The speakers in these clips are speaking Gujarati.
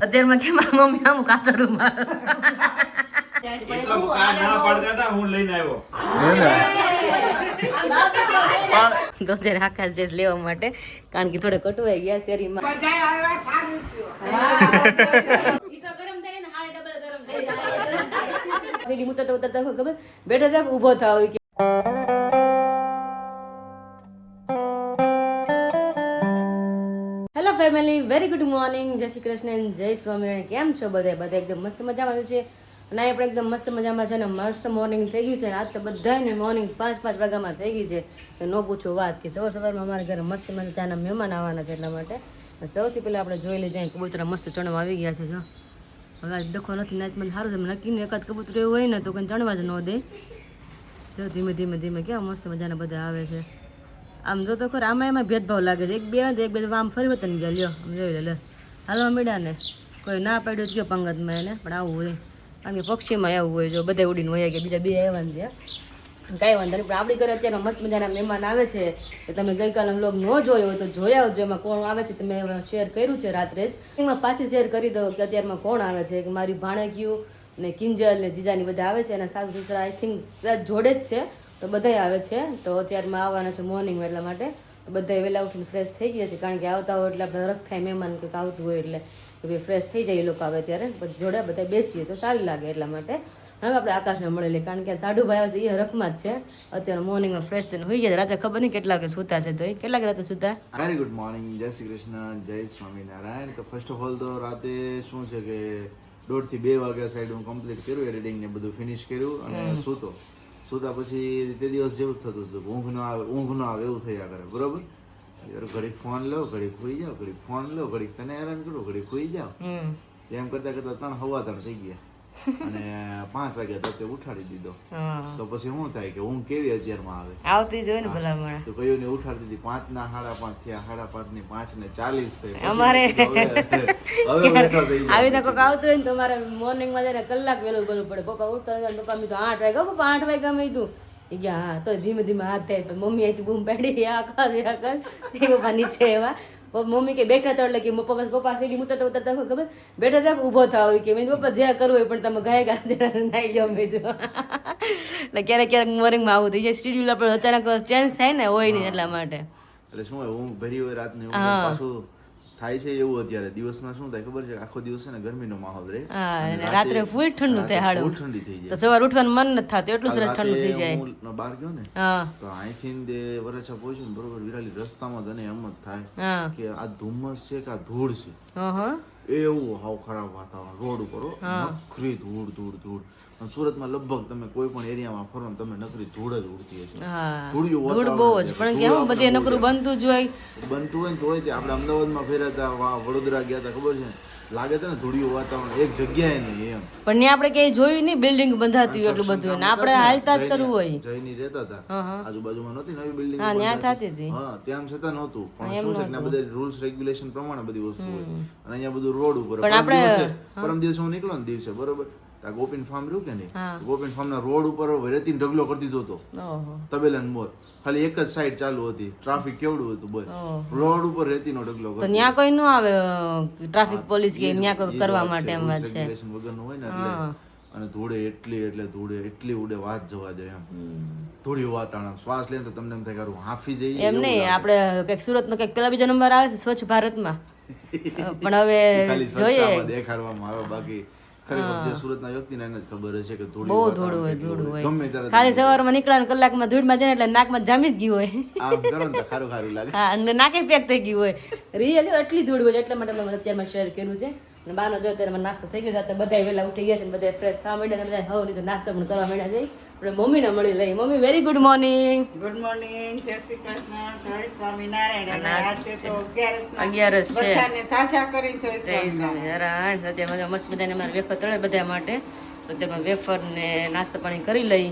અત્યારમાં કે મારી મમ્મી આમ કાચા રૂમાલ તો ત્યારે આકાશ જે લેવા માટે કારણ કે થોડા કટવાઈ ગયા શેરીમાં ઉતરતા ખબર બેઠો થાય ઉભો થાવ ફેમિલી વેરી ગુડ મોર્નિંગ જય શ્રી કૃષ્ણ જય સ્વામિનારાયણ કેમ છો બધા એકદમ મસ્ત મજામાં છે અને આપણે એકદમ મસ્ત મજામાં છે ને મસ્ત મોર્નિંગ થઈ ગયું છે આજ તો બધાની મોર્નિંગ 5 વાગ્યામાં થઈ ગઈ છે તો ન પૂછો વાત કે સવારમાં અમારા ઘરે મસ્ત મજાના મહેમાન આવવાના છે એટલા માટે સૌથી પહેલાં આપણે જોઈ લઈ જાય કબૂતરા મસ્ત ચણવા આવી ગયા છે જો હવે ડખો નથી નાચ મને સારું છે નક્કીને એકાદ કબૂતર એવું હોય ને તો કંઈ ચણવા જ ન દે જો ધીમે ધીમે કેવા મસ્ત મજાના બધા આવે છે આમ જો તો ખર આમાં એમાં ભેદભાવ લાગે છે એક બે આમ ફરી વતન ગયા લ્યો આમ જોઈ લે હાલવા મીડા ને કોઈ ના પાડ્યું ગયો પંગતમાં એને પણ આવું હોય કારણ કે પક્ષીમાં આવું હોય જો બધા ઉડીને હોય કે બીજા બે આવ્યા છે કાંઈ વાંધો નહીં પણ આપણી ઘરે અત્યારે મસ્ત મજાના મહેમાન આવે છે કે તમે ગઈકાલે વ્લોગ ન જોયો હોય તો જોઈ આવજો એમાં કોણ આવે છે તમે શેર કર્યું છે રાત્રે જ એમાં પાછી શેર કરી દો કે અત્યારમાં કોણ આવે છે કે મારી ભાણેકીયું ને કિંજલ ને જીજાની બધા આવે છે અને સાસુ સસરા આઈ થિંક જોડે જ છે તો બધા આવે છે તો અત્યારમાં આવવાના છે મોર્નિંગમાં એટલા માટે બધા વહેલા ઉઠીને ફ્રેશ થઈ ગયા છે કારણ કે આવતા હોય એટલે આપણે રખ થાય મહેમાન કંઈક આવતું હોય એટલે ભાઈ ફ્રેશ થઈ જાય એ લોકો આવે ત્યારે પછી જોડે બધા બેસીએ તો સારું લાગે એટલા માટે હવે આપણે આકાશને મળેલી કારણ કે સાડુભાઈ આવે છે એ રખમાં જ છે અત્યારે મોર્નિંગમાં ફ્રેશ થઈને હોઈ ગયા રાતે ખબર નહીં કેટલા વાગે સૂતા છે તો એ કેટલા રાતે સૂતા વેરી ગુડ મોર્નિંગ જય શ્રી કૃષ્ણ જય સ્વામિનારાયણ તો ફર્સ્ટ ઓફ ઓલ તો રાતે શું છે કે 1:30 થી 2 વાગ્યા સાઈડ હું કમ્પ્લીટ કર્યું એડિટિંગ ને બધું ફિનિશ કર્યું અને સૂતા પછી તે દિવસ જેવું થતું હતું ઊંઘ ન આવે એવું થયા કરે બરોબર ઘડીક ફોન લો ઘડીક ખોઈ જાવ ઘડીક ફોન લો ઘડીક તને હેરાન કરો ઘડીક ખોઈ જાવ એમ કરતા 3 થઈ ગયા અને 5 વાગ્યા તો ઉઠાડી દીધો તો પછી શું થાય કે ઊંઘ કેવી અત્યારમાં આવે આવતી જોઈ ને ભલામણ તો કયું ને ઉઠાડી દીધી 5 ના 5:30 થયા 5:30 ની 5:40 થઈ અમારે હવે આવી તો કોક આવતું હોય ને તો મારે મોર્નિંગમાં જઈને કલાક વહેલું બોલવું પડે પપ્પા ઉઠતા હોય પપ્પા મેં તો 8 વાગ્યા પપ્પા 8 વાગ્યા મેં તું ગયા હા તો ધીમે હાથ થાય મમ્મી અહીંથી બૂમ પાડી આ કર પપ્પા નીચે એવા મમ્મી કે બેઠા હતા એટલે કે પપ્પા સીડી ઉતરતા ખબર બેઠા હતા ઊભો થાવ કે મેં પપ્પા જ્યાં કરવું હોય પણ તમે ગયા નાઈ જાઓ મેં એટલે ક્યારેક મોર્નિંગમાં આવું થઈ જાય શેડ્યુલ આપણે અચાનક ચેન્જ થાય ને હોય નહીં એટલા માટે એટલે શું હોય ઊંઘ ભરી હોય રાતની પાછું થાય છે એવું અત્યારે દિવસમાં શું થાય ખબર છે આખો દિવસ છે ને ગરમીનો માહોલ રહે રાત્રે ફૂલ ઠંડુ થાય હાડું ફૂલ ઠંડી થઈ જાય તો સવાર ઉઠવાનું મન નથી થતું એટલું સરસ ઠંડુ થઈ જાય હું બહાર ગયો ને તો અહીંથી દે વરછા પહોંચ્યું ને બરોબર વિરાલી રસ્તામાં તને એમ જ થાય કે આ ધુમ્મસ છે કે આ ધૂળ છે એવું હાવ ખરાબ વાતાવરણ રોડ ઉપર નકરી ધૂળ સુરતમાં લગભગ તમે કોઈ પણ એરિયામાં ફરો ને તમે નકરી ધૂળ જ ઉડતી હશે ધૂળ બહુ જ પણ કેવું બધે નકરું બનતું જ હોય ને તો હોય આપણે અમદાવાદમાં ફેર્યા હતા વડોદરા ગયા હતા ખબર છે લાગે છે ને ધૂળિયું વાતાવરણ એક જગ્યાએ નહીં એમ પણ ત્યાં આપણે ક્યાંય જોયું નહીં બિલ્ડિંગ બંધાતી હોય એટલું બધું ને આપણે હાલતા જ શરૂ હોય જઈને રહેતા હતા આજુબાજુમાં નહોતી નવી બિલ્ડિંગ હા ત્યાં થતી હતી ત્યાં છતાં નહોતું પણ શું છે કે બધા રૂલ્સ રેગ્યુલેશન પ્રમાણે બધી વસ્તુ હોય અને અહીંયા બધું રોડ ઉપર પણ આપણે પરમ દિવસે હું નીકળો ને દિવસે બરોબર ગોપીન ફાર્મ રહ્યું કે નહીં ગોપીન ફાર્મ ના રોડ ઉપર રેતી ઢગલો કરી દીધો હતો તબેલા મોર ખાલી એક જ સાઈડ ચાલુ હતી ટ્રાફિક કેવડું હતું બસ રોડ ઉપર રેતી નો ઢગલો તો ત્યાં કોઈ ન આવે ટ્રાફિક પોલીસ કે ત્યાં કોઈ કરવા માટે એમ વાત છે વગર નું હોય ને એટલે અને ધૂળે એટલી ઉડે વાત જવા દે એમ ધૂળી વાતાવરણ શ્વાસ લે તો તમને એમ થાય કે હાફી જઈએ એમ નહીં આપણે કઈક સુરત નો કઈક પેલા બીજો નંબર આવે છે સ્વચ્છ ભારતમાં પણ હવે જોઈએ દેખાડવામાં આવે બાકી સુરતના વ્યક્તિને એને જ ખબર છે કે બહુ ધૂળ હોય ખાલી સવારમાં નીકળ્યા કલાકમાં ધૂળમાં જાય એટલે નાકમાં જામી જ ગયું હોય આમ કરો ને ખારું લાગે હા અને નાકે પેક થઈ ગયું હોય રિયલી એટલી ધૂળ હોય એટલા માટે મેં અત્યારમાં શેર કર્યું છે અને બાનો જો અત્યારે નાસ્તો થઈ ગયો છે બધા વહેલા ઉઠી ગયા છે બધા ફ્રેશ થવા માંડ્યા બધા હવે નહીં તો નાસ્તો પણ કરવા માંડ્યા છે આપણે મમ્મીને મળી લઈ મમ્મી વેરી ગુડ મોર્નિંગ જય શ્રી કૃષ્ણ જય સ્વામિનારાયણ આજે તો 11 છે બધાને તાજા કરી જય સ્વામિનારાયણ અત્યારે મસ્ત બધાને મારે વેફર તળે બધા માટે તો તેમાં વેફર ને નાસ્તો પાણી કરી લઈ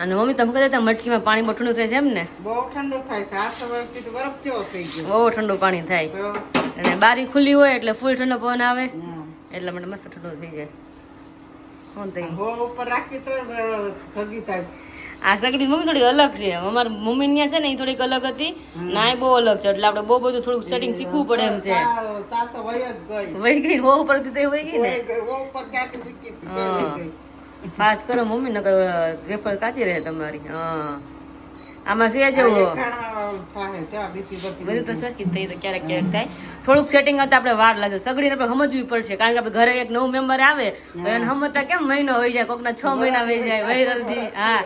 અને મમ્મી તમે કહેતા મટકીમાં પાણી બહુ ઠંડુ થાય છે એમ ને બહુ ઠંડુ થાય છે આ સવારથી તો બરફ જેવો થઈ ગયો બહુ ઠંડુ પાણી થાય અને બારી ખુલ્લી હોય એટલે ફૂલ ઠંડો પવન આવે એટલા માટે મસ્ત ઠંડુ થઈ જાય ઉપર રાખી તો જગી થાય આ સગડી મમ્મી થોડી અલગ છે, અમારી મમ્મી ત્યાં છે ને એ થોડીક અલગ હતી, ના એ બહુ અલગ છે, એટલે આપણે બહુ બધું થોડુંક સેટિંગ શીખવું પડે એમ છે. તાર તો વય જ ગઈ. વહી ગઈ બહુ પડતી તો વહી ગઈ ને. વય ગઈ. વો ઉપર ક્યાંથી મૂકી હતી, તે વય ગઈ. પાસ કરો મમ્મી નકર વેફર કાચી રહે તમારી. હા આમાં છે જેવું ખાણા થાય, ત્યાં બીજી બધી બધું તો સરખી થઈ તો ક્યારેક ક્યારેક થાય. થોડુંક સેટિંગ હતા આપણે વાર લાગે, સગડીને આપણે સમજવી પડશે, કારણ કે આપણે ઘરે એક નવું મેમ્બર આવે તો એને સમજતા કેમ મહિનો હોય જાય, કોકના 6 મહિના વહી જાય વૈરલજી. હા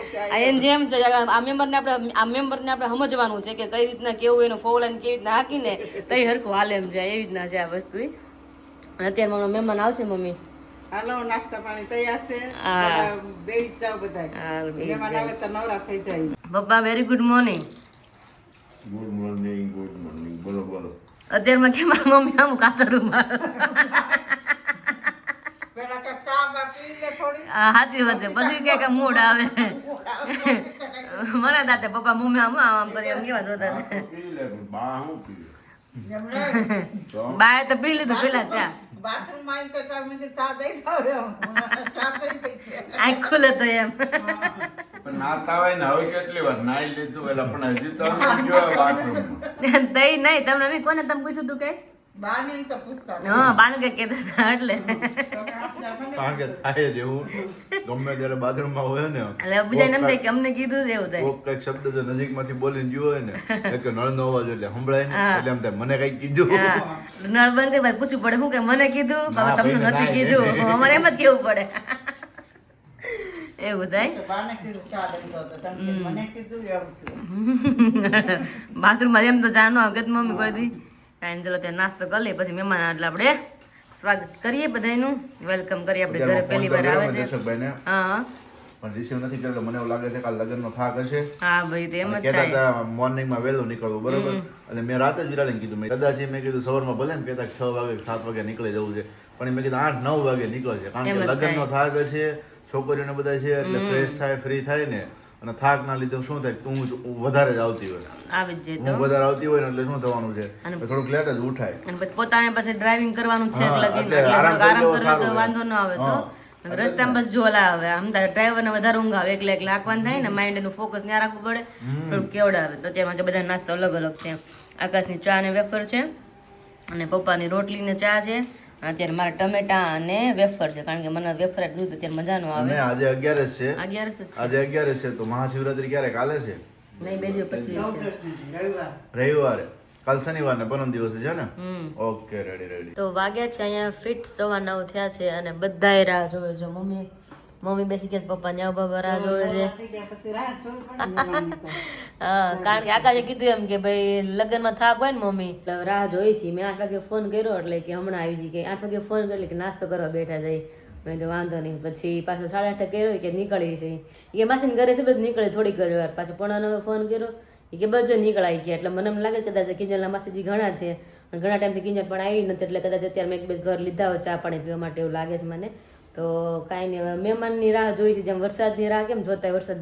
એને જેમ છે આ મેમ્બરને આપણે સમજવાનું છે કે કઈ રીતના કેવું એનું ફોલાઈને કેવી રીતના હાકીને તઈ હરખું હાલે એમ જાય, એવી રીતના છે આ વસ્તુ. અને અત્યારે મારો મહેમાન આવશે મમ્મી. હાલો નાસ્તા પાણી તૈયાર છે. હા. બધા બેસી જ જાઓ બધા. હા, બેસી જ મહેમાન આવે તો નવરા થઈ જાય. પપ્પા very good morning. Good morning બોલો બોલો. અત્યારમાં કેમ આ મમ્મી આમ કાતરું મારે છે? પેલા કે ચા બા પી લે થોડી. સાચી વાત છે, પછી કે મૂડ આવે મને દાતે પપ્પા મમ્મી આમ કરી એમ કેવા જોતા હતા. પી લે પણ બા શું પીવે? એમને બાએ તો પી લીધું પેલા ચા, બાથરૂમમાં આવીને કહેતા મને ચા દઈ દો એમ. ચા થઈ ગઈ છે. આંખ ખુલે તો એમ. પણ નાતા હોય ને હવે કેટલી વાર નાઈ લીધું એટલે પણ હજી તો ગયો બાથરૂમમાં. દઈ નહીં તમને નહીં, કોને તમે પૂછ્યું તું કઈ? બાને ઈ તો પૂછતા હતા. હા બાનું કઈ કહેતા હતા એટલે. તમે આપણે આપણને કારણ કે થાય જ એવું, ગમે ત્યારે બાથરૂમમાં હોય ને એટલે બીજાને એમ થાય કે અમને કીધું છે એવું થાય. કોક કઈક શબ્દ જો નજીકમાંથી બોલીને ગયો હોય ને એટલે નળનો અવાજ એટલે સંભળાય ને એટલે એમ થાય મને કઈક કીધું. હા નળ બંધ કરી ભાઈ પૂછવું પડે શું કે મને કીધું બાબા તમને ભાઈ, નથી ના, કીધું, અમારે એમ જ કેવું પડે એવું થાય. બાને કીધું ચા દઈ દો તો તમે કીધું, મને કીધું એમ થયું. બાથરૂમમાં એમ તો જાનો આવે કે મમ્મી કોઈ દી કાંઈ ચલો ત્યાં નાસ્તો કરી લઈએ, પછી મહેમાન એટલે આપણે સ્વાગત કરીએ બધાનું, વેલકમ કરીએ. આપણે ઘરે પહેલી વાર આવે છે. દર્શકભાઈને હા પણ રિસીવ નથી કર્યો, મને એવું લાગે છે કે આ લગ્નનો થાક હશે. હા ભાઈ તો એમ જ કહેતા થાય. હતા મોર્નિંગમાં વહેલું નીકળવું બરોબર, એટલે મેં રાતે જ વિરાળીને કીધું, મેં કદાચ મેં કીધું સવારમાં ભલે ને કહેતા 6 વાગે 7 વાગે નીકળી જવું છે, પણ મેં કીધું 8-9 વાગે નીકળશે, કારણ એમ કે જ લગ્નનો થાક હશે, છોકરીઓને બધા છે એટલે ફ્રેશ થાય, ફ્રી થાય ને, અને થાક ના લીધે શું થાય કે હું વધારે જ આવતી હોય, આવી જ જાય હું તો. વધારે આવતી હોય ને એટલે શું થવાનું છે અને કે થોડુંક લેટ જ ઉઠાય. અને પછી પોતાને પાસે ડ્રાઇવિંગ કરવાનું છે હા, લગીન, એટલે એટલે આરામ થોડુંક કરી આરામ લેવો કરે સારું તો રહે. વાંધો ન આવે તો. હા. રસ્તામાં બસ જોલા આવે આમ તારે ડ્રાઈવરને વધારે ઊંઘ આવે, એકલા એકલા આંકવાનું થાય ને, માઇન્ડ એનું ફોકસ ત્યાં રાખવું પડે, થોડુંક કેવડાવે. તો તેમાં બધા નાસ્તો અલગ અલગ છે. આકાશની ચા અને વેફર છે, અને પપ્પાની રોટલી ને ચા છે, અને અત્યારે મારા ટમેટા અને વેફર છે, કારણ કે મને વેફર જ દૂધ અત્યારે મજા ન આવે. અને આજે 11 છે, 11 જ છે. આજે 11 છે, તો મહાશિવરાત્રી ક્યારે? કાલે છે, નહીં 2 દિવસ પછી છે. રવિવાર. રવિવારે, કાલ શનિવાર ને પરમ દિવસે છે ને? હમ ઓકે, રેડી. તો વાગ્યા છે અહીંયા ફિટ 9:15 થયા છે, અને બધાય રાહ જોવે છે. મમ્મી બેસી ગયા છે, પપ્પા ન્યા બાબા રાહ જોવે છે. થઈ ગયા પછી રાત જોવી પડે ને જવાની તો. હા કારણ કે આકાશે કીધું એમ કે ભાઈ લગ્નમાં થાક હોય ને મમ્મી, એટલે રાહ જોઈ છે. મેં 8 વાગે ફોન કર્યો એટલે કે હમણાં આવી છે, કે 8 વાગે ફોન કર્યો કે નાસ્તો કરવા બેઠા જાય. મેં તો વાંધો નહીં. પછી પાછો 8:30 કર્યો કે નીકળી છે, એ માસીને ઘરે છે બસ નીકળે થોડીક જ વાર. પાછો 9:45 ફોન કર્યો કે બસ જો નીકળાઈ ગયા. એટલે મને એમ લાગે કદાચ કિંજલના માસીજી ઘણા છે, અને ઘણા ટાઈમથી કિંજલ પણ આવી નથી, એટલે કદાચ અત્યારે મેં 1-2 ઘર લીધા હોય ચા પાણી પીવા માટે, એવું લાગે છે મને. તો કાંઈ નહીં, હવે મહેમાનની રાહ જોઈ છે, જેમ વરસાદની રાહ કેમ જોતા હોય, વરસાદ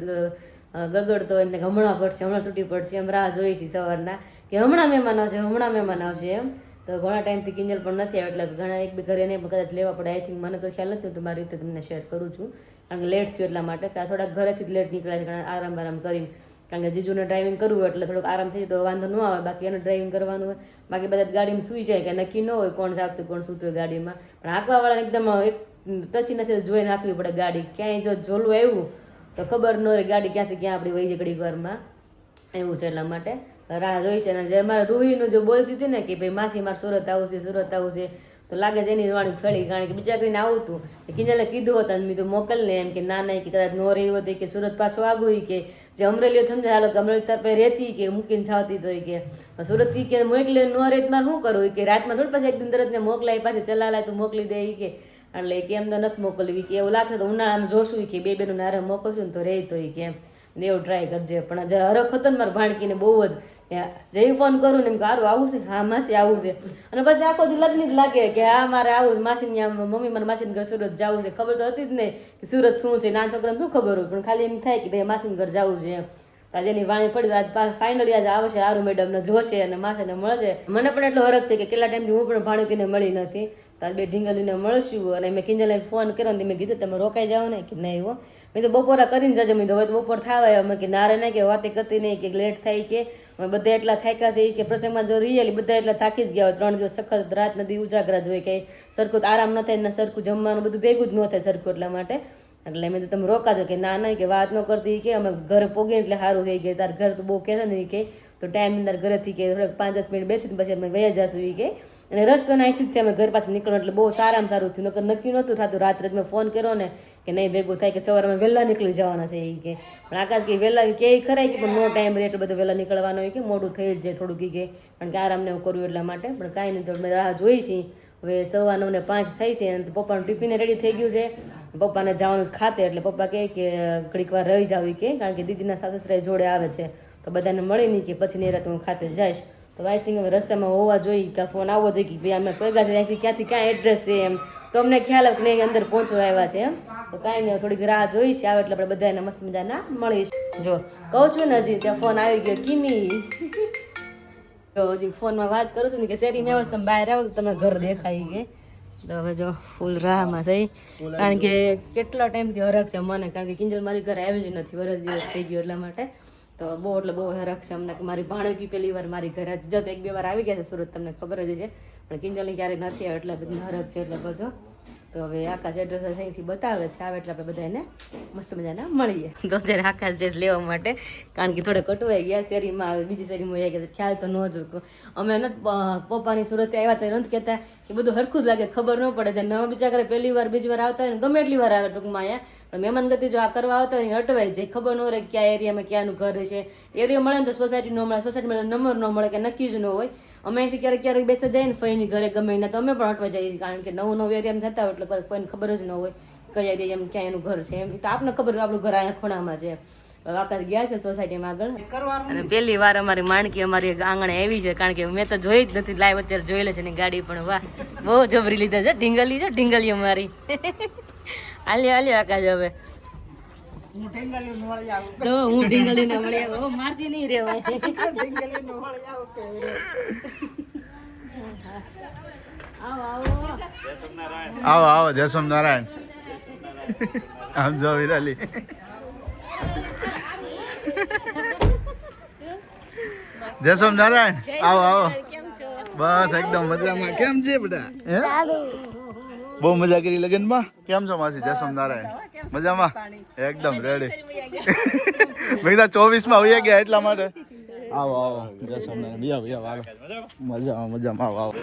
ગગડતો હોય ને હમણાં પડશે હમણાં તૂટી પડશે, એમ રાહ જોઈ છે સવારના કે હમણાં મહેમાન આવશે એમ. તો ઘણા ટાઈમથી કિંજલ પણ નથી આવે, એટલે ઘણા 1-2 ઘરે એને પણ કદાચ લેવા પડે. આઈ થિંક મને તો ખ્યાલ નથી, તો મારી રીતે તમને શેર કરું છું, કારણ કે લેટ થયું એટલા માટે, કે આ થોડાક ઘરેથી જ લેટ નીકળ્યા છે, ઘણા આરામ કરીને, કારણ કે જીજુને ડ્રાઇવિંગ કરવું હોય એટલે થોડુંક આરામ થઈ જાય તો વાંધો ન આવે. બાકી એને ડ્રાઇવિંગ કરવાનું હોય, બાકી બધા ગાડીમાં સૂઈ જાય, કે નક્કી ન હોય કોણ જાગતું કોણ સૂતું હોય ગાડીમાં. પણ હાંકવાવાળાને એકદમ એક ટચી નથી જોઈને હાંકવી પડે ગાડી. ક્યાંય જો ઝોલવું આવ્યું તો ખબર ન રહે ગાડી ક્યાંથી ક્યાં આપણી વહી જાય ઘડીક વારમાં, એવું છે. એટલા માટે રાહ જોઈ છે. અને જે મારા રૂહીનું જો બોલતી હતી ને કે ભાઈ માસી મારે સુરત આવું છે, તો લાગે છે એની વાણી ફળી, કારણ કે બીજા કરીને આવું હતું કિંજલે કીધું હતું, મેં તો મોકલ ને એમ કે ના કે કદાચ નો રહ્યું હતું કે સુરત પાછો આગું, કે જે અમરેલી સમજાય હાલો કે અમરેલી તાર પાસે રહેતી કે મૂકીને છાવતી તો કે સુરતથી કે મોકલે ન રહે મારે શું કરવું, કે રાતમાં થોડી પાછી એક દિન તરત ને મોકલાય પાછી ચલાલાય તો મોકલી દે કે, એટલે કે એમ તો નથી મોકલવી, કે એવું લાગશે તો ઉનાળામાં જોશું કે 2 બહેનોને હારે મોકલશું ને તો રહે તો કે એમ એવું ટ્રાય કરજે. પણ જે હરખ હતો ને મારા ભાણકીને બહુ જ, જઈ ફોન કરું ને એમ કે સારું આવું છે, હા માસી આવું છે, અને પછી આખો દી લગ્ન જ લાગે કે હા મારે આવું માસીને મમ્મી મને માસીને ઘર સુરત જવું છે. ખબર તો હતી જ નહીં કે સુરત શું છે, નાના છોકરાને શું ખબર હોય, પણ ખાલી એમ થાય કે ભાઈ માસીને ઘર જવું છે એમ. આજે એની વાણી પડી, આજ ફાઇનલી આજે આવશે, સારું મેડમને જોશે અને માસીને મળશે. મને પણ એટલો હરખ છે કે કેટલા ટાઈમથી હું પણ ભાણકીને મળી નથી, તો તાર બે ઢીંગલીને મળશું. અને મેં કિંજલને ફોન કર્યો ને મેં કીધું તમે રોકાઈ જાઓ ને કે નહીં હો. મેં તો બપોરા કરીને જજો. મેં તો હવે તો બપોર થવા અમે કે નારે ના કે વાતે કરતી નહીં કે લેટ થાય કે અમે બધા એટલા થાક્યા છે કે પ્રસંગમાં જો રિયલી બધા એટલા થાકી જ ગયા હોય. 3 દિવસ સખત રાત નદી ઉજાગરા જ હોય કે સરખું આરામ ન થાય ને સરખું જમવાનું બધું ભેગું જ ન થાય સરખું. એટલા માટે એટલે મેં તો તમે રોકાજો કે ના નહીં કે વાત ન કરતી કે અમે ઘરે પોગીને એટલે સારું થઈ ગયું. તાર ઘર તો બહુ કહેતા નહીં કે તો ટાઈમ અંદર ઘરેથી કે થોડાક 5-10 મિનિટ બેસીને પછી અમે ગયા જશું કે. અને રસ્તો નાખી જ અમે ઘર પાસે નીકળો એટલે બહુ સારામાં સારું થયું. નકર નક્કી નહોતું થતું. રાત્રે મેં ફોન કર્યો ને કે નહીં ભેગું થાય કે સવારમાં વહેલા નીકળી જવાના છે એ કે. પણ આકાશ કે વહેલા કે ખરાય કે પણ નો ટાઈમ રહે એટલો બધો વહેલા નીકળવાનો હોય કે મોડું થઈ જ જાય થોડુંક કે કારણ કે આરામને એવું કરવું એટલા માટે. પણ કાંઈ નહીં તો મેં રાહ જોઈ છે. હવે 9:45 થઈ છે અને પપ્પાનું ટિફિન રેડી થઈ ગયું છે. પપ્પાને જવાનું ખાતે એટલે પપ્પા કહે કે ઘડીક વાર રહી જાવ કે કારણ કે દીદીના સાસુ જોડે આવે છે તો બધાને મળી નહીં કે પછી નહીં રાત હું ખાતે જઈશ. તો આઈ થિંક હવે રસ્તામાં હોવા જોઈએ કે ફોન આવવો જોઈએ કે ભાઈ અમે પૈગા છે ત્યાંથી ક્યાંથી ક્યાં એડ્રેસ છે એમ તો અમને ખ્યાલ આવે કે નહીં અંદર પહોંચવા આવ્યા છે એમ. તો કાંઈ નહીં થોડીક રાહ જોઈ છે આવે એટલે આપણે બધાને મસ્ત મજાના મળીશું. જો કહું છું ને હજી ત્યાં ફોન આવી ગયો કિમી. તો હજી ફોનમાં વાત કરું છું ને કે શેરી મેં તમે બહાર આવો તમે ઘર દેખાઈ ગઈ. તો હવે જો ફૂલ રાહમાં થઈ કારણ કે કેટલો ટાઈમથી હરખ છે મને કારણ કે કિંજલ મારી ઘરે આવી જ નથી. વરસ દિવસ થઈ ગયો એટલા માટે તો બહુ એટલે બહુ હરખ છે અમને કે મારી ભાણકી પહેલી વાર મારી ઘરે જતો 1-2 વાર આવી ગયા છે સુરત તમને ખબર જ છે પણ કિંજલની ક્યારેય નથી આવે એટલે બધી હરખ છે એટલે બધો. તો હવે આકાશ એડ્રેસ અહીંથી બતાવે છે આવે એટલે આપણે બધાને મસ્ત મજાના મળીએ. તો જ્યારે આકાશ જે લેવા માટે કારણ કે થોડે કટવાઈ ગયા શેરીમાં આવે બીજી શેરીમાં આવી ગયા ખ્યાલ તો ન જો અમે નથી પપ્પાની સુરતે આવ્યા તો નથી કહેતા કે બધું હરખું જ લાગે ખબર ન પડે. નવા બીજા કરે પહેલી વાર બીજી વાર આવતા હોય ને ગમે એટલી વાર આવે ટૂંકમાં અહીંયા પણ મહેમાન ગતિ જો આ કરવા આવતા હોય અટવાય જાય ખબર ન રહે કયા એરિયામાં ક્યાંનું ઘર છે. એરિયા મળે ને તો સોસાયટી ન મળે સોસાયટી મળે નંબર ન મળે કે નક્કી જ ન હોય. અમે અહીંથી ક્યારેક બેસા જાય ને ફઈની ઘરે ગમે ને તો અમે પણ અટવા જઈએ કારણ કે નવું એરિયામાં થતા હોય એટલે કોઈને ખબર જ ન હોય કયા એરિયામાં ક્યાં એનું ઘર છે એમ. તો આપને ખબર આપણું ઘર અહીંયા ખૂણામાં છે. આકાશ ગયા છે સોસાયટીમાં આગળ અને પહેલી વાર અમારી માણકી અમારી આંગણે આવી છે કારણ કે મેં તો જોઈ જ નથી લાઈવ અત્યારે જોઈ લે છે ને ગાડી પણ વાહ બહુ જબરી લીધા છે ઢીંગલી છે ઢીંગલી અમારી. હાલ્યો આકાશ હવે તો હું ઢીંગલી ને મળી આવું મારતી નહીં રેવાય. આવો આવો જય સ્વામિનારાયણ. આમ જો વિરાલી જય સ્વામિનારાયણ. આવો આવો બસ એકદમ મજામાં. કેમ છે બેટા? બહુ મજા કરી લગનમાં. કેમ છો માસી? જય સ્વામિનારાયણ. મજામાં એકદમ રેડી. મેં કીધા 24 માં વયા ગયા એટલા માટે. આવો આવો જય સ્વામિનારાયણ. બીજા મજામાં મજામાં આવો આવો.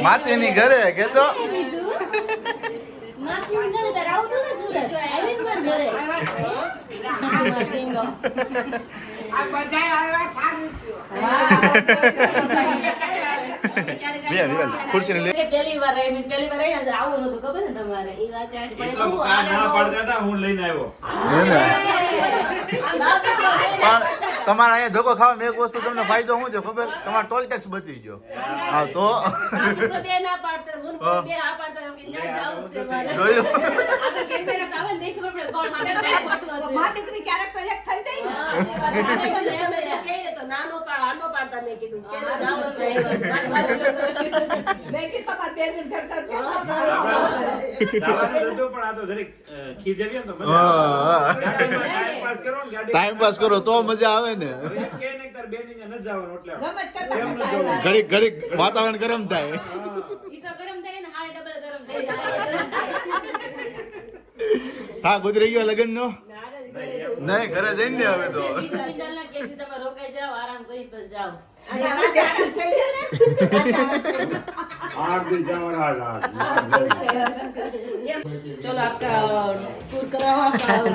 માતીની ઘરે કેતો ખુરશી ને પહેલી વાર આવું નતું ખબર ને તમારે એ વાત હું લઈને આવ્યો પણ તમારે અહીંયા ધોકો ખાવા મેં એક વસ્તુ તમને ફાયદો શું છે ખબર? તમારો ટોલ ટેક્સ બચી ગયો. હા તો ટાઈમ પાસ કરો તો મજા આવે ને. ઘડીક ઘડીક વાતાવરણ ગરમ થાય. હા ગુજરી ગયો લગ્ન નો નહીં ઘરે જઈને ને હવે તો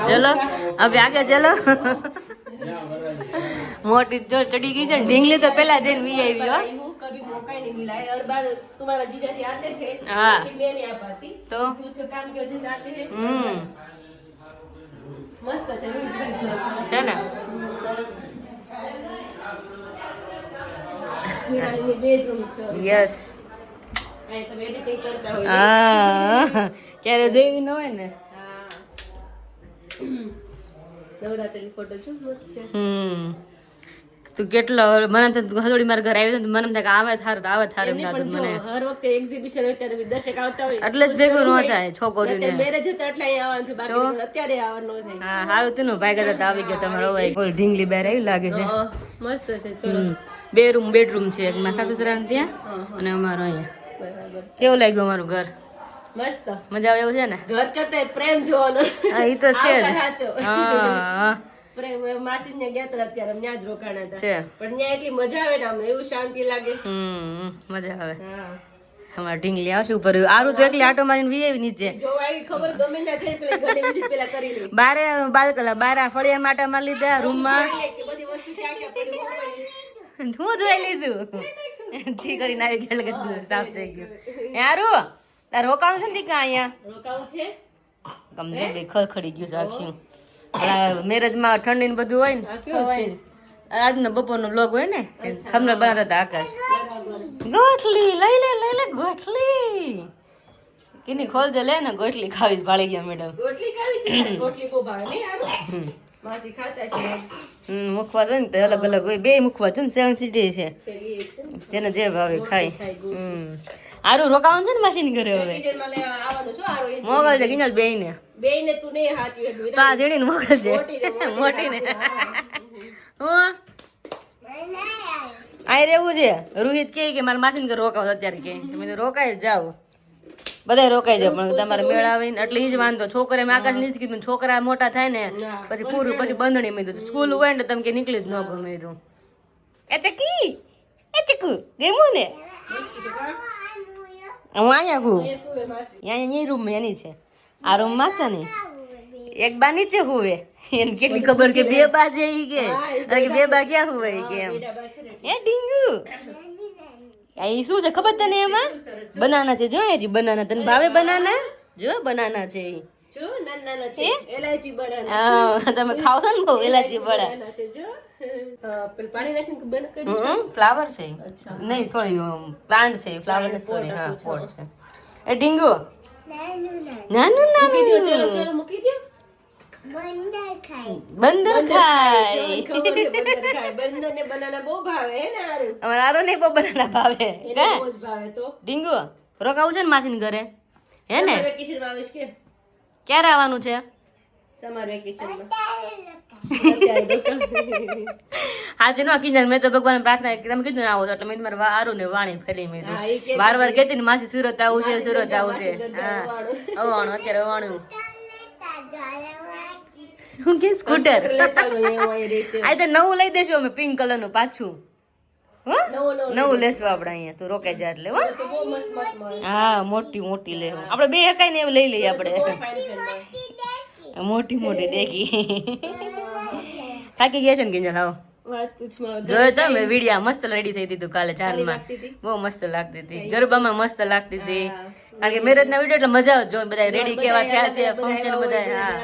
ચલો હવે આગે ચલો. મોટી જો ચડી ગઈ છે ને ઢીંગલી તો પેલા જઈને વી આવી હો. कभी मौका ही नहीं मिला है और बार तुम्हारा जीजा जी आते थे हाँ। लेकिन मैं नहीं आ पाती तो उसके काम की वजह से आते हैं मस्त है है ना बेडरूम यस અહીં તમે એડિટિંગ કરતા હોય હા ક્યારે જોઈ ન હોય ને નવરાત્રી ફોટો શું મસ્ત છે તું કેટલો મને તો હજોડી મારા ઘરે આવી તો મને એમ થાય કે આવે થારું તો આવે થારું એમ પણ થતું જો મને હર વખતે એક્ઝિબિશન હોય ત્યારે બી દર્શક આવતા હોય એટલે જ ભેગું ન થાય છોકરીને મેરેજ હતા એટલે અહીંયા આવવાનું છે બાકી અત્યારે આવવાનું ન થાય હા સારું તું ભાઈ કહેતા આવી ગયો તમારો ભાઈ કોઈ ઢીંગલી બેર એવી લાગે છે મસ્ત છે ચલો બેડરૂમ છે એક મારા સાસુ સસરાને ત્યાં અને અમારો અહીંયા બરાબર કેવું લાગ્યું અમારું ઘર મસ્ત મજા આવે એવું છે ને ઘર કરતા પ્રેમ જોવાનો હા એ તો છે જ સાચો હા પ્રેમ માસી ને ગયા હતા અત્યારે ત્યાં જ રોકાણા હતા છે પણ ત્યાં એટલી મજા આવે ને આમ એવું શાંતિ લાગે મજા આવે હા અમારે ઢીંગલી આવશે ઉપર આરું તો એકલી આટો મારીને વી આવી નીચે જોવા આવી ખબર ગમે ના જાય પેલા ઘરે વિઝિટ પેલા કરી લે બારે બારા ફળિયા માટે માં લીધા રૂમમાં કે બધી વસ્તુ ક્યાં ક્યાં પડી હું પડી હું જોઈ લીધું જી કરીને આવી ગયેલ કે સાફ થઈ ગયું યારું તાર રોકાવું છે ને દીકા અહીંયા રોકાવું છે ગમે બે ખડખડી ગયું છે આખી મેરેજમાં ઠંડી ને બધું હોય ને ખવાય ને આજનો બપોરનો બ્લોગ હોય ને ખમણ બનાવતા હતા આકાશ ગોઠલી લઈ લે ગોઠલી કિની ખોલજે લે ને ગોઠલી ખાવી ભાળી ગયા મેડમ ગોટલી ખાવી છે ગોટલી બહુ ભાવે નહીં આરું માસી ખાતા છે મુખવા છે ને તે અલગ અલગ હોય બે મુખવા છે ને 7 સીટી છે જેને જે ભાવે ખાય હારું રોકાવાનું છે ને માસીની ઘરે હવે કિચનમાં લે આવવાનું શું આરું મોગલ છે કિંજલ બેય ને બેયને તું નહીં હાચું એક તો આ જેડી મોગલ છે મોટી ને હું આ રેવું છે રોહિત કે મારા માસીને ઘરે રોકાવ અત્યારે કે તમે તો રોકાઈ જ જાવ બધા રોકાઈ જાય પણ તમારે મેળ આવે ને એટલે ઈ જ વાંધો છોકરા મેં આકાશ નથી કીધું છોકરા મોટા થાય ને પછી પૂરું પછી બંધણી મેં કીધું સ્કૂલ હોય ને તમે કે નીકળી જ ન ગમે કીધું એ ચકી એ ચકુ ગેમું ને હું અહીંયા હું અહીંયા રૂમ એની છે આ રૂમ માં છે ને એક બા નીચે હુવે એને કેટલી ખબર કે બે બા છે ઈ કે બે બા ક્યાં હુવે ઈ કે એમ એ ડીંગુ આ શું છે ખબર તને એમાં બનાના છે જો હજી બનાના તને ભાવે બનાના જો બનાના છે ઈ જો નાના છે એલાચી બનાના હા તમે ખાવ છો ને બહુ એલાચી બળા છે જો પેલ પાણી નાખીને બંધ કરી ફ્લાવર છે નહીં સોરી પ્લાન્ટ છે ફ્લાવર ને સોરી હા પોટ છે એ ડીંગુ નાનું નાનું ચલો ચલો મૂકી દો બંદર ખાય ખબર છે બંદર ખાય બંદર ને બનાના બહુ ભાવે હે ને આરું અમારે આરો નહીં બહુ બનાના ભાવે એને બહુ જ ભાવે તો ડીંગુ રોકાવું છે ને માસીને ઘરે હે ને વેકેશન માં આવીશ કે ક્યારે આવવાનું છે સમર વેકેશન માં આજે નો કિંજલ મેં તો ભગવાન પ્રાર્થના કરી તમે કીધું ને આવો છો એટલે મેં તમારે આરું ને વાણી ફેરી મેં વાર વાર કહેતી ને માસી સુરત આવું છે સુરત આવું છે હા અવાણું અત્યારે અવાણું હું કે સ્કૂટર આ તો નવું લઈ દેશું અમે પિંક કલર નું પાછું નવું લેશું આપણે અહીંયા તું રોકાઈ જા એટલે હા મોટી મોટી લેવું આપણે બે એકાઈ ને એવું લઈ લઈએ આપણે મોટી મોટી દેખી થાકી ગયા છે ને કિંજલ આવો જોયો તો મેં વિડીયા મસ્ત રેડી થઈ હતી તું કાલે ચાંદમાં બહુ મસ્ત લાગતી હતી ગરબામાં મસ્ત લાગતી હતી કારણ કે મેરેજ ના વિડીયો એટલે મજા આવે જોવાની બધા રેડી કેવા થયા છે ફંક્શન બધા હા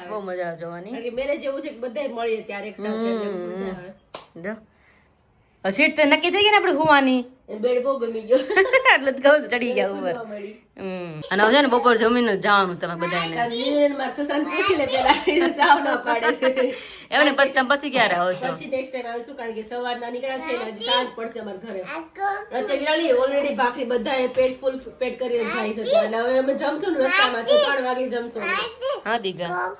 બહુ મજા આવે જોવાની મેરેજ જેવું છે કે બધા મળીએ ત્યારે એક સાથે જો સીટ તો નક્કી થઈ ગઈ ને આપણે હોવાની બેડ બહુ ગમી ગયો એટલે જ કહું ચડી ગયા ઉપર અને હવે છે ને બપોર જમીને જવાનું તમે બધાને પૂછી લે પેલા સાવ ના પાડે છે એમને પછી ક્યારે આવશો પછી નેક્સ્ટ ટાઈમ આવીશું કારણ કે સવારના નીકળ્યા છે એટલે સાંજ પડશે અમારા ઘરે અત્યારે વિરાળી ઓલરેડી ભાખરી બધાએ પેટ ફૂલ પેટ કરીને ખાઈ છે એટલે હવે અમે જમશું ને રસ્તામાં તો 3 વાગે જમશું હા દીગા હા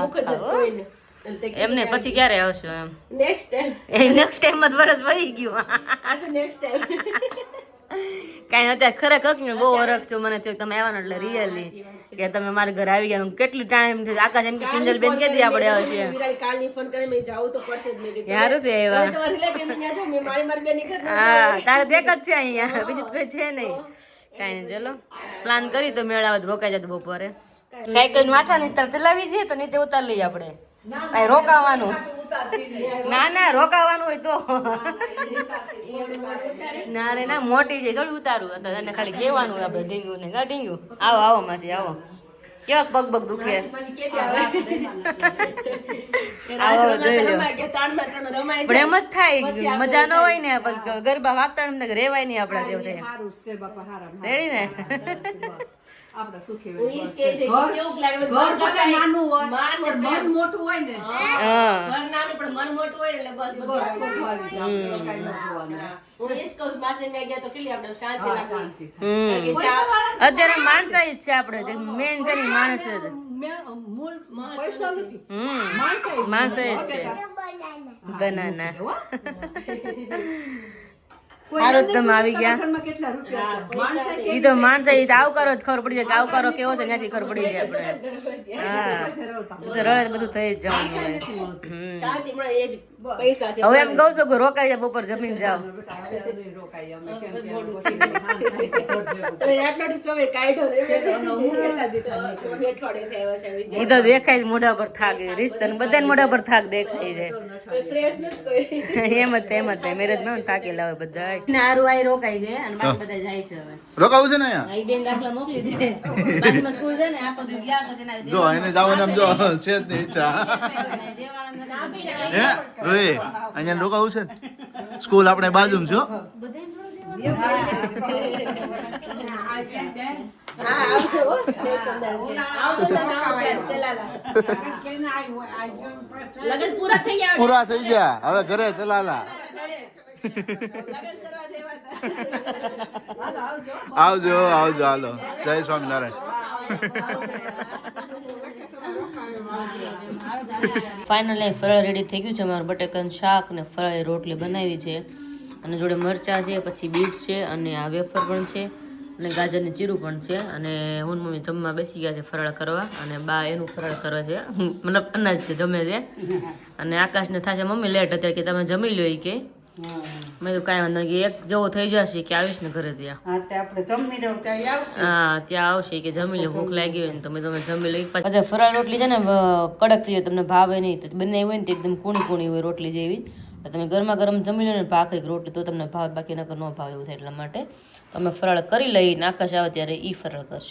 ભૂખ જ નથી કોઈને એમને પછી ક્યારે આવશો એમ નેક્સ્ટ ટાઈમ જ વરસ વહી ગયું આજે નેક્સ્ટ ટાઈમ કઈ અત્યારે ખરેખર ને બહુ હરખ થયું મને થયું તમે આવવાનું એટલે રિયલી કે તમે મારા ઘરે આવી ગયા કેટલી ટાઈમ છે આકાશ એમ કે કિંજલ બેન કેદી આપણે આવશે કાલની ફોન કરી મેં જાવ તો પડશે જ મેં કીધું યાર તે એવા તમારે રિલેટિવ ને ત્યાં જાવ મેં મારી બેન ની હા તારે દેખ જ છે અહીંયા બીજું કોઈ છે નહીં કઈ નહીં ચલો પ્લાન કરી તો મેળાવત રોકાઈ જતો બપોરે સાયકલ વાસાની સ્તર ચલાવી છે તો નીચે ઉતાર લઈએ આપણે રોકાવાનું ના રોકાવાનું હોય તો ના રે ના મોટી છે થોડી ઉતારું એને ખાલી કહેવાનું આપણે ઢીંગુ ને ઢીંગુ આવો આવો માસી આવો કેવા પગ પગ દુખે આવો જોઈ લો પણ એમ જ થાય મજા ન હોય ને પણ ગરબા વાગતા રેવાય નહીં આપડા જેવું થાય રેડી ને આપણે સુખી હું ઈ જ કહે છે કે ઘર કેવું લાગે ઘર ભલે કરતા નાનું હોય માન ને પણ પ્રેમ. મન મોટું હોય ને હા ઘર નાનું પણ મન મોટું હોય ને એટલે બસ બધું બસ આવી બધું જાય. આવી જાય આપણે કાંઈ ન જોવાનું. હા. હું એ જ કહું છું, માસીને ત્યાં ગયા તો કેટલી આપણે શાંતિ હા, લાગી. શાંતિ થાય. કારણ કે ચા- અત્યારે માણસાઈ જ છે આપણે મેન છે ને ઈ માણસ જ મૂળ પૈસા નથી માણસાઈ જ છે બનાના કોઈ હારું એમને તમે આવી ગયા. ઘરમાં કેટલા રૂપિયા છે માણસે ઈ તો માણસાઈ તો આવકારો જ ખબર પડી જાય કે આવકારો કેવો છે ત્યાંથી ખબર પડી જાય આપણે હા ઈ તો રડે તો બધું થઈ જ જવાનું હોય શાંતિ મળે એ જ પૈસા છે. હવે એમ કહું છું કે રોકાઈ જાય બપોર જમીન જાવ રોકાઈ અમે કેમ કે મોટું પછી તો આટલો સમય કાઢ્યો ને અઠવાડિયે થયા છે ઈ તો દેખાય જ મોઢા પર થાક રીસ બધાને મોઢા પર થાક દેખાય છે કોઈ ફ્રેશ નથી કોઈ. એમ જ થાય મેરેજ માં થાકી લાવે બધા નારું આઈ રોકાઈ છે અને બાકી બધા જાય છે હવે રોકાવું છે ને અહીંયા આ ઈ બેન દાખલા મોકલી દે બાજુમાં સ્કૂલ છે ને આખો દિવસ ગયા પછી ના જો એને જવાનું આમ જો છે જ નહીં ઈચ્છા હે રોહી અહીંયા રોકાવું છે ને સ્કૂલ આપણે બાજુમાં છે હો. હા આવજો હો જય સોમનાથ જય. આવજો તમે આવો ત્યારે ચલાલા. લગન પૂરા થઈ ગયા હવે. પૂરા થઈ ગયા હવે ઘરે ચલાલા લગન કરવા જેવા હતા. આવજો આવજો હાલો જય સ્વામિનારાયણ ફાઇનલી ફરાળ રેડી થઈ ગયું છે અમારું બટેકાનું શાક ને ફરાળી રોટલી બનાવી છે અને જોડે મરચાં છે પછી બીટ છે અને આ વેફર પણ છે અને ગાજરની ચીરું પણ છે અને હું ને મમ્મી જમવા બેસી ગયા છે ફરાળ કરવા અને બા એનું ફરાળ કરે છે મતલબ અનાજ કે જમે છે અને આકાશને થશે મમ્મી લેટ અત્યારે કે તમે જમી લો ઈ કે મેં તો કાંઈ વાંધો નહીં કે એક જેવો થઈ જશે કે આવીશ ને ઘરે ત્યાં હા તે આપણે જમી રહ્યું ત્યાં આવશે હા ત્યાં આવશે કે જમી લો ભૂખ લાગી હોય ને તમે જમી લો પાછા ફરાળ રોટલી છે ને કડક થઈ જાય તમને ભાવે નહીં તો બનાવી હોય ને તો એકદમ કૂણી કૂણી હોય રોટલી જેવી તમે ગરમા ગરમ જમી લો ને ભાખરી રોટલી તો તમને ભાવે બાકી નકર ન ભાવે એવું થાય એટલા માટે તમે ફરાળ કરી લઈ આકાશ આવે ત્યારે ઈ ફરાળ કરશે